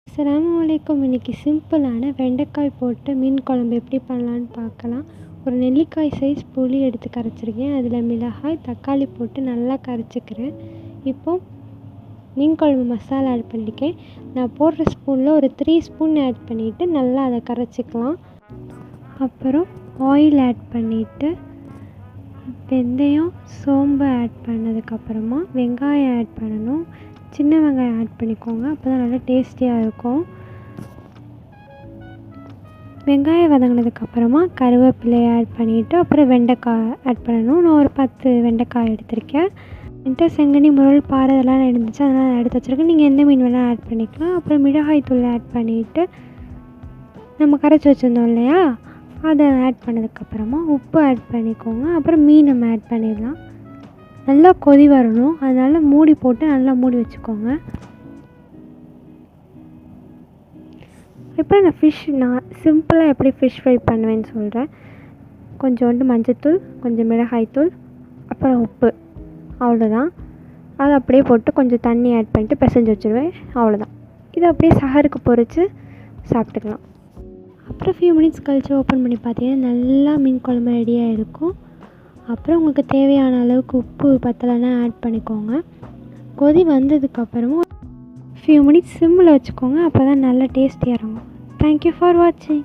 அஸ்ஸலாமு அலைக்கும். இன்றைக்கி சிம்பிளான வெண்டைக்காய் போட்டு மீன் குழம்பு எப்படி பண்ணலான்னு பார்க்கலாம். ஒரு நெல்லிக்காய் சைஸ் புளி எடுத்து கரைச்சிருக்கேன். அதில் மிளகாய், தக்காளி போட்டு நல்லா கரைச்சிக்கிறேன். இப்போது மீன் குழம்பு மசாலா ஆட் பண்ணியிருக்கேன். நான் போடுற ஸ்பூனில் ஒரு 3 ஸ்பூன் ஆட் பண்ணிவிட்டு நல்லா அதை கரைச்சிக்கலாம். அப்புறம் ஆயில் ஆட் பண்ணிவிட்டு வெந்தயம், சோம்பு ஆட் பண்ணதுக்கப்புறமா வெங்காயம் ஆட் பண்ணணும். சின்ன வெங்காயம் ஆட் பண்ணிக்கோங்க, அப்போ தான் நல்லா டேஸ்டியாக இருக்கும். வெங்காயம் வதங்கினதுக்கப்புறமா கருவேப்பிலையை ஆட் பண்ணிவிட்டு அப்புறம் வெண்டைக்காய் ஆட் பண்ணணும். நான் ஒரு 10 வெண்டைக்காய் எடுத்திருக்கேன். என்கிட்ட செங்கனி, முரல், பாறை இதெல்லாம் இருந்துச்சு, அதனால் நான் எடுத்து வச்சுருக்கேன். நீங்கள் எந்த மீன் வேணால் ஆட் பண்ணிக்கலாம். அப்புறம் மிளகாய் தூள் ஆட் பண்ணிவிட்டு நம்ம கரைச்சி வச்சுருந்தோம் இல்லையா, அதை ஆட் பண்ணதுக்கப்புறமா உப்பு ஆட் பண்ணிக்கோங்க. அப்புறம் மீன் நம்ம ஆட் பண்ணிடலாம். நல்லா கொதி வரணும், அதனால் மூடி போட்டு நல்லா மூடி வச்சுக்கோங்க. இப்போ நான் சிம்பிளாக எப்படி ஃபிஷ் ஃப்ரை பண்ணுவேன்னு சொல்கிறேன். கொஞ்சோண்டு மஞ்சத்தூள், கொஞ்சம் மிளகாய்த்தூள், அப்புறம் உப்பு, அவ்வளோதான். அதை அப்படியே போட்டு கொஞ்சம் தண்ணி ஆட் பண்ணிட்டு பிசைஞ்சு வச்சுருவேன், அவ்வளோதான். இதை அப்படியே சஹருக்கு பொரித்து சாப்பிட்டுக்கலாம். அப்புறம் ஃபியூ மினிட்ஸ் கழித்து ஓப்பன் பண்ணி பார்த்தீங்கன்னா நல்லா மீன் குழம்பு ரெடியாக இருக்கும். அப்புறம் உங்களுக்கு தேவையான அளவுக்கு உப்பு பத்தலைன்னா ஆட் பண்ணிக்கோங்க. கொதி வந்ததுக்கப்புறமா ஃபியூ மினிட்ஸ் சிம்மில் வச்சுக்கோங்க, அப்போ தான் நல்லா டேஸ்டியாக இருக்கும். தேங்க்யூ ஃபார் வாட்சிங்.